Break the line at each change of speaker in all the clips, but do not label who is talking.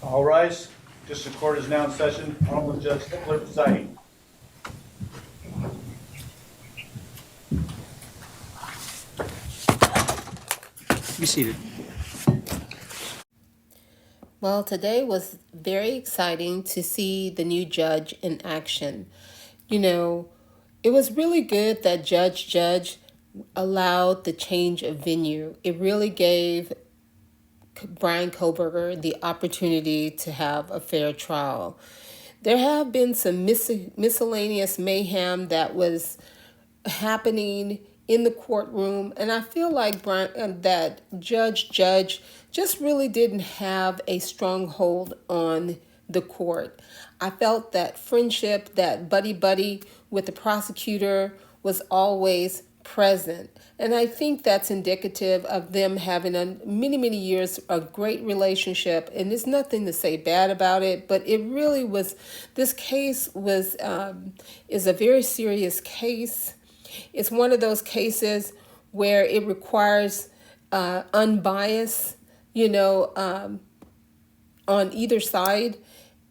All rise. District Court is now in session. Honorable Judge Hitler presiding.
Be seated.
Well, today was very exciting to see the new judge in action. You know, it was really good that Judge allowed the change of venue. It really gave Bryan Kohberger the opportunity to have a fair trial. There have been some miscellaneous mayhem that was happening in the courtroom, and I feel like that Judge just really didn't have a strong hold on the court. I felt that friendship, that buddy with the prosecutor was always present. And I think that's indicative of them having a many years a great relationship. And there's nothing to say bad about it, but it really was. This case was is a very serious case. It's one of those cases where it requires unbiased, on either side.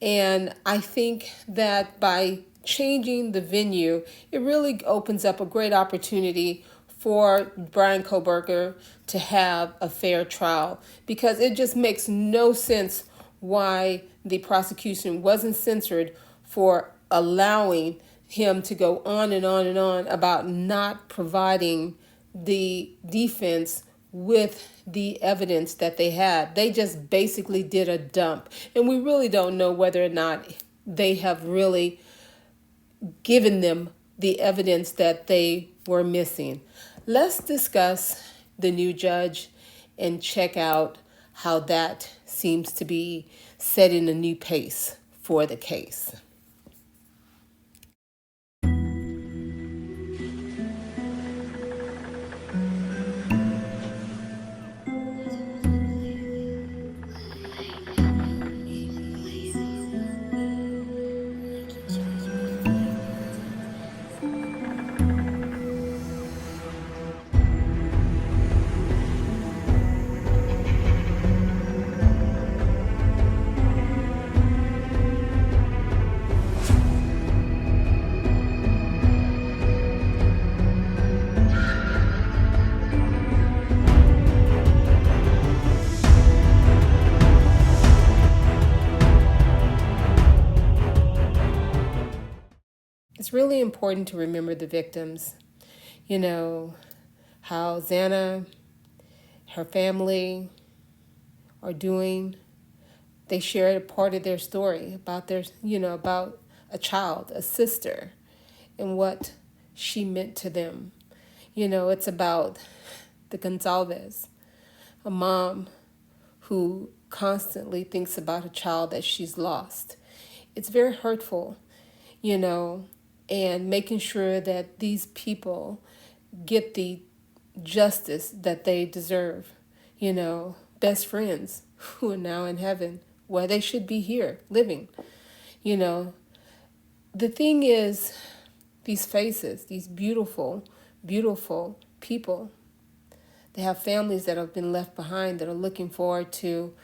And I think that by changing the venue, it really opens up a great opportunity for Bryan Kohberger to have a fair trial, because it just makes no sense why the prosecution wasn't censored for allowing him to go on and on and on about not providing the defense with the evidence that they had. They just basically did a dump. And we really don't know whether or not they have really given them the evidence that they were missing. Let's discuss the new judge and check out how that seems to be setting a new pace for the case. It's really important to remember the victims. You know, how Xana, her family are doing. They shared a part of their story about about a child, a sister, and what she meant to them. It's about the Gonzalez, a mom who constantly thinks about a child that she's lost. It's very hurtful, and making sure that these people get the justice that they deserve. Best friends who are now in heaven, where they should be here living. The thing is, these faces, these beautiful people, they have families that have been left behind that are looking forward to,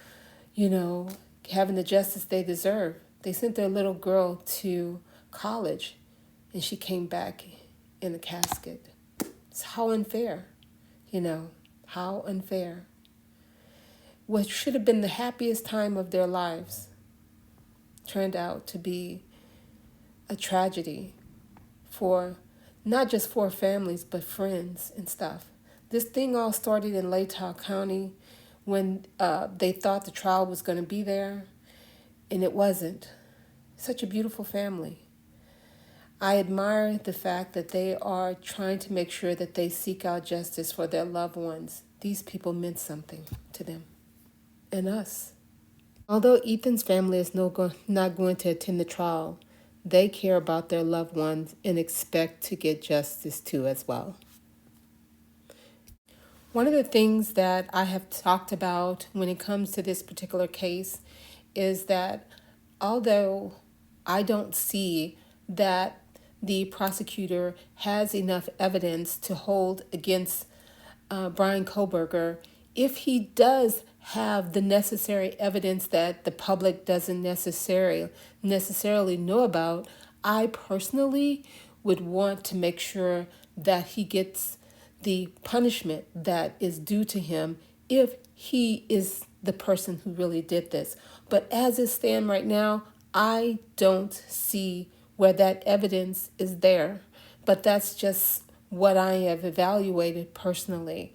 having the justice they deserve. They sent their little girl to college, and she came back in a casket. It's how unfair, how unfair. What should have been the happiest time of their lives turned out to be a tragedy for not just for families, but friends and stuff. This thing all started in Latah County when they thought the trial was going to be there, and it wasn't. Such a beautiful family. I admire the fact that they are trying to make sure that they seek out justice for their loved ones. These people meant something to them and us. Although Ethan's family is not going to attend the trial, they care about their loved ones and expect to get justice too as well. One of the things that I have talked about when it comes to this particular case is that although I don't see that the prosecutor has enough evidence to hold against Bryan Kohberger, if he does have the necessary evidence that the public doesn't necessarily know about, I personally would want to make sure that he gets the punishment that is due to him if he is the person who really did this. But as it stands right now, I don't see where that evidence is there. But that's just what I have evaluated personally,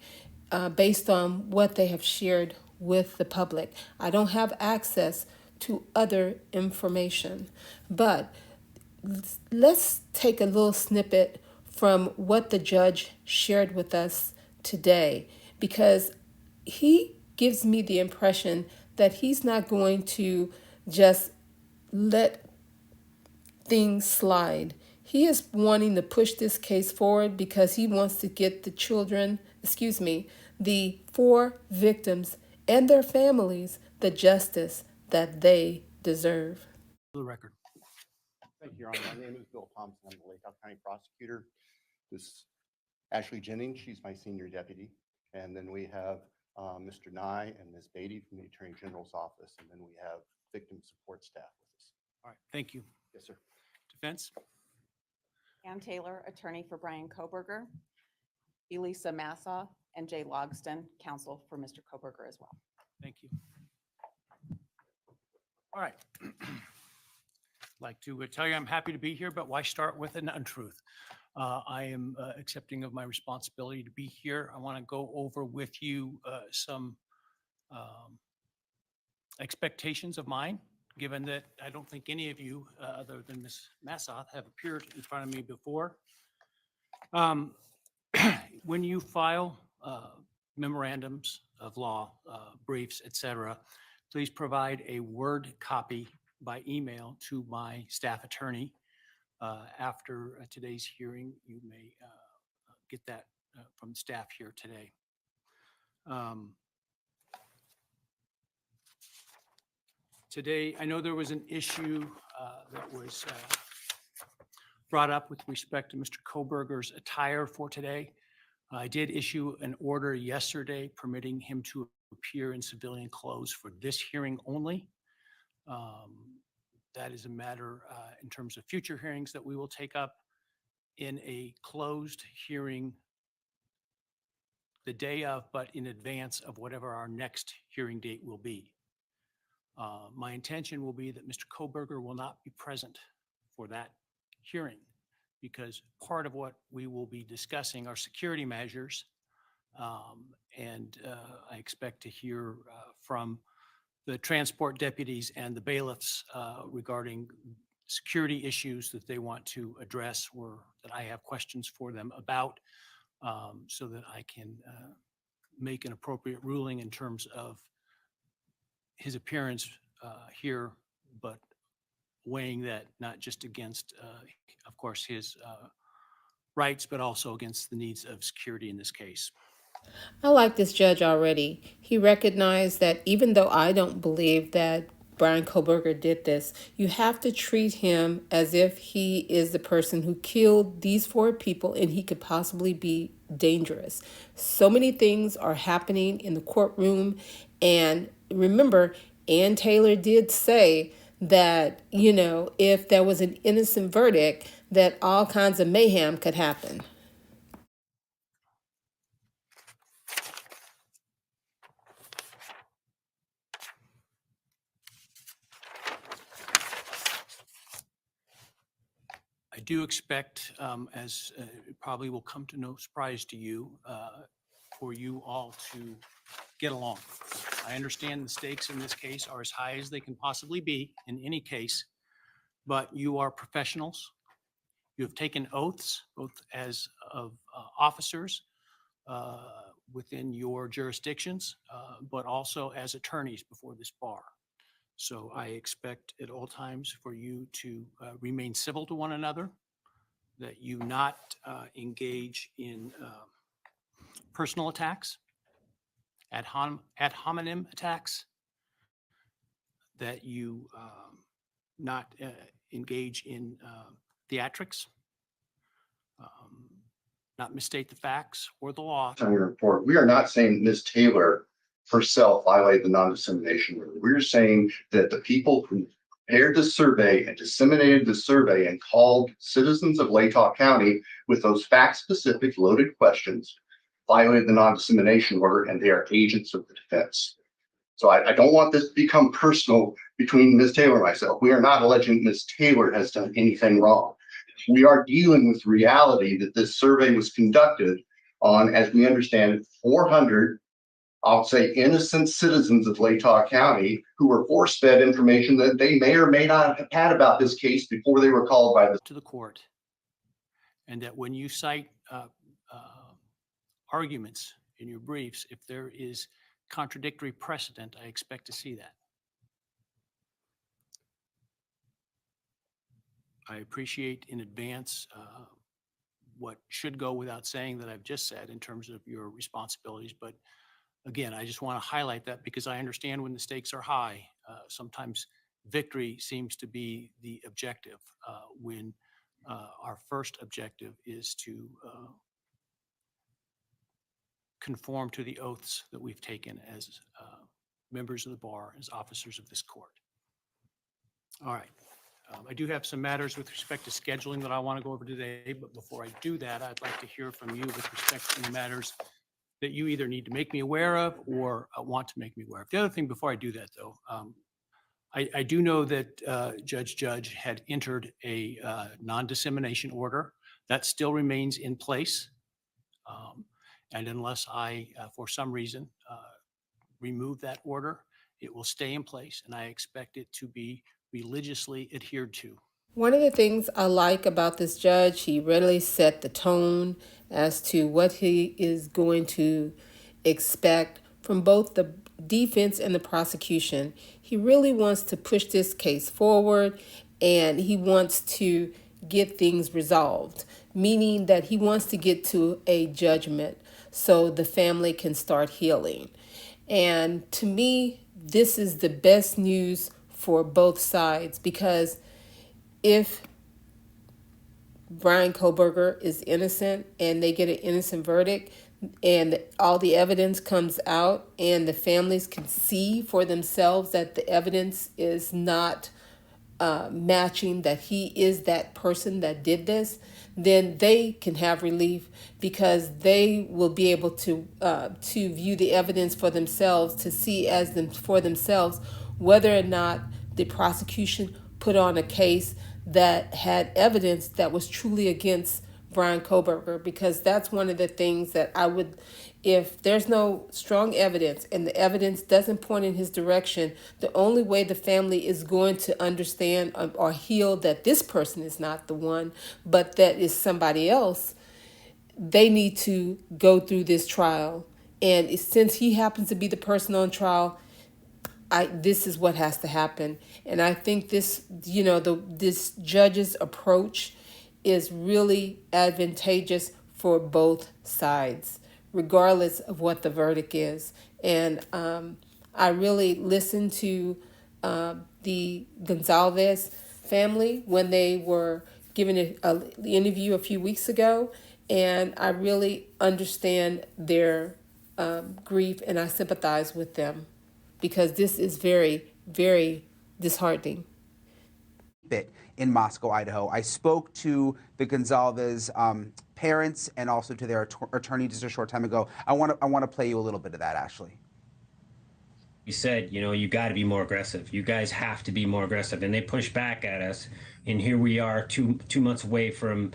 based on what they have shared with the public. I don't have access to other information. But let's take a little snippet from what the judge shared with us today, because he gives me the impression that he's not going to just let things slide. He is wanting to push this case forward because he wants to get the 4 victims and their families the justice that they deserve.
For the record.
Thank you, Your Honor. My name is Bill Thompson. I'm the Lake County prosecutor. This is Ashley Jennings. She's my senior deputy. And then we have Mr. Nye and Ms. Beatty from the Attorney General's office. And then we have victim support staff with us.
All right, thank you.
Yes, sir.
Defense?
Ann Taylor, attorney for Bryan Kohberger, Elisa Massa, and Jay Logston, counsel for Mr. Kohberger as well.
Thank you. All right. Like to tell you I'm happy to be here, but why start with an untruth? I am accepting of my responsibility to be here. I want to go over with you some expectations of mine, given that I don't think any of you, other than Ms. Massoth, have appeared in front of me before. When you file memorandums of law, briefs, etc., please provide a Word copy by email to my staff attorney. After today's hearing, you may get that from staff here today. Today, I know there was an issue that was brought up with respect to Mr. Kohberger's attire for today. I did issue an order yesterday permitting him to appear in civilian clothes for this hearing only. That is a matter in terms of future hearings that we will take up in a closed hearing the day of, but in advance of whatever our next hearing date will be. My intention will be that Mr. Kohberger will not be present for that hearing because part of what we will be discussing are security measures. And I expect to hear from the transport deputies and the bailiffs regarding security issues that they want to address or that I have questions for them about, so that I can make an appropriate ruling in terms of his appearance here, but weighing that not just against, of course, his rights, but also against the needs of security in this case.
I like this judge already. He recognized that even though I don't believe that Bryan Kohberger did this, you have to treat him as if he is the person who killed these 4 people and he could possibly be dangerous. So many things are happening in the courtroom. And remember, Ann Taylor did say that, if there was an innocent verdict, that all kinds of mayhem could happen.
I do expect, as it probably will come to no surprise to you, for you all to get along. I understand the stakes in this case are as high as they can possibly be in any case, but you are professionals. You have taken oaths, both as of officers within your jurisdictions, but also as attorneys before this bar. So I expect at all times for you to remain civil to one another, that you not engage in personal attacks, ad hominem attacks, that you not engage in theatrics, not misstate the facts or the law.
On your report, we are not saying Ms. Taylor
herself violated the non-dissemination rule. We're saying that the people who prepared the survey and disseminated the survey and called citizens of Latah County with those fact-specific loaded questions violated the non-dissemination order, and they are agents of the defense. So I don't want this to become personal between Ms. Taylor and myself. We are not alleging Ms. Taylor has done anything wrong. We are dealing with reality that this survey was conducted on, as we understand it, 400, I'll say, innocent citizens of Latah County who were force-fed information that they may or may not have had about this case before they were called by the
to the court. And that when you cite arguments in your briefs, if there is contradictory precedent, I expect to see that. I appreciate in advance what should go without saying that I've just said in terms of your responsibilities. But again, I just want to highlight that because I understand when the stakes are high, sometimes victory seems to be the objective when our first objective is to conform to the oaths that we've taken as members of the bar, as officers of this court. All right. I do have some matters with respect to scheduling that I want to go over today, but before I do that, I'd like to hear from you with respect to the matters that you either need to make me aware of or want to make me aware of. The other thing before I do that, though, I do know that Judge had entered a non-dissemination order. That still remains in place. And unless I, for some reason, remove that order, it will stay in place, and I expect it to be religiously adhered to.
One of the things I like about this judge, he really set the tone as to what he is going to expect from both the defense and the prosecution. He really wants to push this case forward, and he wants to get things resolved, meaning that he wants to get to a judgment so the family can start healing. And to me, this is the best news for both sides, because if Bryan Kohberger is innocent and they get an innocent verdict and all the evidence comes out and the families can see for themselves that the evidence is not matching that he is that person that did this, then they can have relief because they will be able to view the evidence for themselves, to see as them for themselves whether or not the prosecution put on a case that had evidence that was truly against Bryan Kohberger, because that's one of the things that I would, if there's no strong evidence and the evidence doesn't point in his direction, the only way the family is going to understand or heal that this person is not the one, but that is somebody else, they need to go through this trial. And since he happens to be the person on trial, this is what has to happen. And I think this, this judge's approach is really advantageous for both sides, regardless of what the verdict is. And I really listened to the Gonzalez family when they were given an interview a few weeks ago, and I really understand their grief, and I sympathize with them, because this is very, very disheartening.
In Moscow, Idaho. I spoke to the Gonzalez parents and also to their attorney just a short time ago. I want to play you a little bit of that, Ashley.
You said, you got to be more aggressive. You guys have to be more aggressive, and they pushed back at us. And here we are, two months away from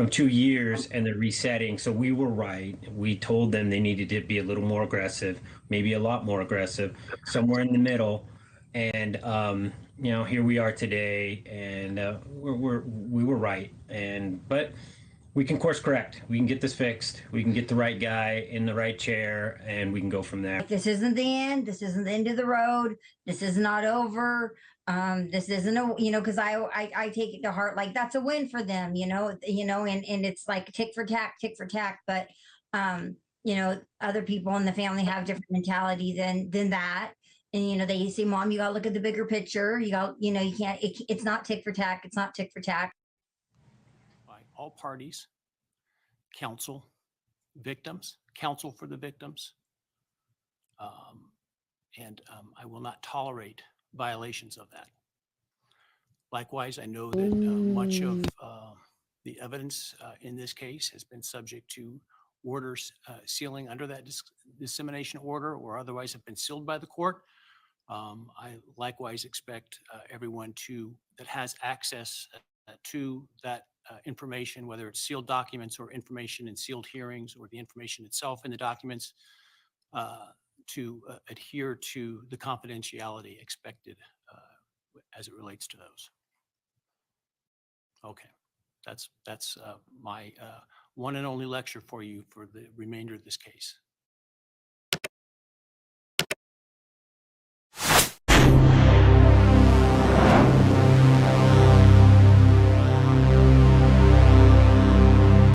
2 years, and they're resetting. So we were right. We told them they needed to be a little more aggressive, maybe a lot more aggressive, somewhere in the middle. And here we are today, and we were right. But we can course correct. We can get this fixed. We can get the right guy in the right chair, and we can go from there.
This isn't the end. This isn't the end of the road. This is not over. This isn't because I take it to heart, like that's a win for them, and it's like tick for tack. But other people in the family have different mentality than that. And, they say, Mom, you got to look at the bigger picture. You can't, it's not tick for tack. It's not tick for tack.
By all parties, counsel, victims, counsel for the victims, and I will not tolerate violations of that. Likewise, I know that much of the evidence in this case has been subject to orders sealing under that dissemination order or otherwise have been sealed by the court. I likewise expect everyone that has access to that information, whether it's sealed documents or information in sealed hearings or the information itself in the documents, to adhere to the confidentiality expected as it relates to those. Okay, that's my one and only lecture for you for the remainder of this case.